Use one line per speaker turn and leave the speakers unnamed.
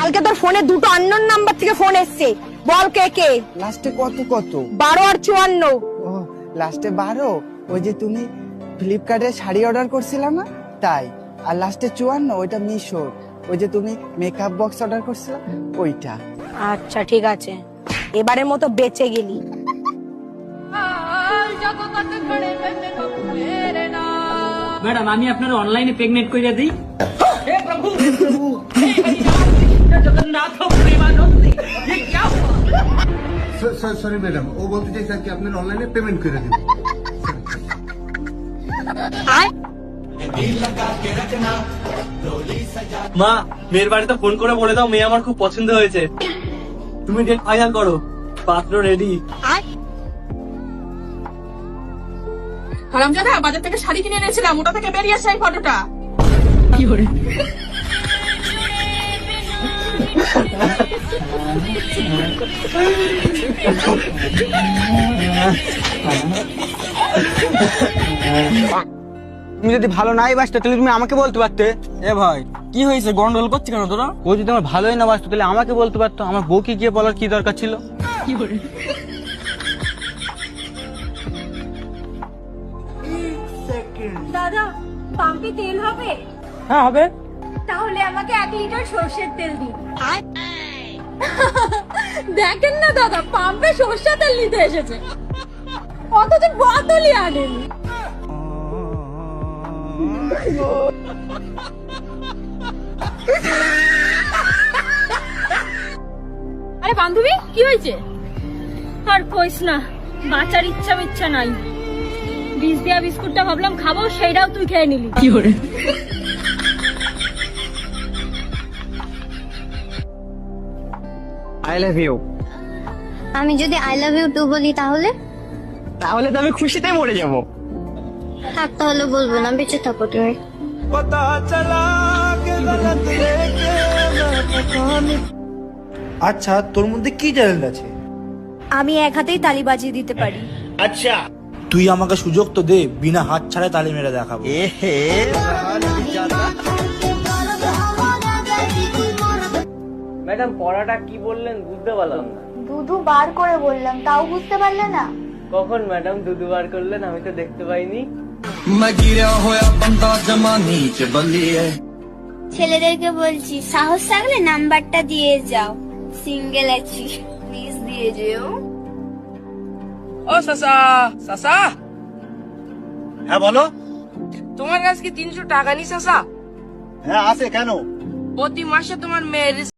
কালকে তোর ফোনে দুটো আননোন নাম্বার থেকে ফোন এসছে, বল কে কে?
লাস্টে কত
12 আর 54।
ও লাস্টে 12, ওই যে তুমি ফ্লিপকার্টে শাড়ি অর্ডার করছিলে না তাই। আর লাস্টে 54 ওইটা মিশো, ওই যে তুমি মেকআপ বক্স অর্ডার করছিলে ওইটা।
আচ্ছা ঠিক আছে, এবারের মতো বেঁচে গেলি।
ম্যাডাম আমি আপনার অনলাইনে পেমেন্ট করে দিই। হে প্রভু জগন্নাথ প্রেমানন্দে ये क्या हुआ?
সরি ম্যাডাম, ও বলতে চাইছে কি আপনার অনলাইনে পেমেন্ট করে দিন।
মা, মেয়ের বাড়িতে ফোন করে বলে দাও মেয়ে আমার খুব পছন্দ হয়েছে। তুমি ডেট ফাইনাল করো, পাত্র রেডি।
হারামজাদা, বাজার থেকে শাড়ি কিনে এনেছিলাম, ওটা থেকে বেরিয়ে আসছে এই ফটোটা।
কি করে?
তুমি যদি ভালো নাই বাসতে তাহলে তুমি আমাকে বলতে পারতে।
এ ভাই কি হয়েছে, গন্ডগোল করছিস কেন তোরা?
ও যদি আমার ভালোই না বাসতো তাহলে আমাকে বলতে পারতো, আমার বউকে গিয়ে বলার কি দরকার ছিল?
কি করে?
দাদা, পাম্পে তেল হবে?
হ্যাঁ হবে।
তাহলে আমাকে 1 লিটার সরষের তেল দিন। দেখেন না দাদা, পাম্পে সরষের তেল নিতে এসেছে, অথচ বোতলই আনেনি।
আরে বান্ধবী, কি হয়েছে? আর কইস না, বাঁচার ইচ্ছা নাই। বিষ দেয়া বিস্কুটটা ভাবলাম খাবো, সেইটাও তুই খেয়ে নিলি।
কি করে?
I love you.
আমি যদি আই লাভ ইউ টু বলি তাহলে?
তাহলে তো আমি খুশিতে মরে যাবো।
থাক, তাহলে বলবো না, বেঁচে থাকো তুমি।
আচ্ছা, তোর মধ্যে কি ট্যালেন্ট আছে?
আমি এক হাতেই তালি বাজিয়ে দিতে পারি।
তুই আমাকে সুযোগ তো দে, বিনা হাত ছাড়াই তালি মেরে দেখাবো।
ম্যাডাম পড়াটা কি বললেন বুঝতে পারলাম না।
দুধু বার করে বললাম, তাও বুঝতে পারলে না?
কখন ম্যাডাম দুধ বার করলেন, আমি তো দেখতে পাইনি।
ছেলেদেরকে বলছি, সাহস থাকলে নাম্বারটা দিয়ে যাও, সিঙ্গেল আছি, প্লিজ দিয়ে যেও।
ও সাসা, সাসা
হ্যাঁ বলো।
তোমার কাছে কি 300 টাকা নি সাসা?
হ্যাঁ আছে, কেন?
প্রতি মাসে তোমার মেয়ের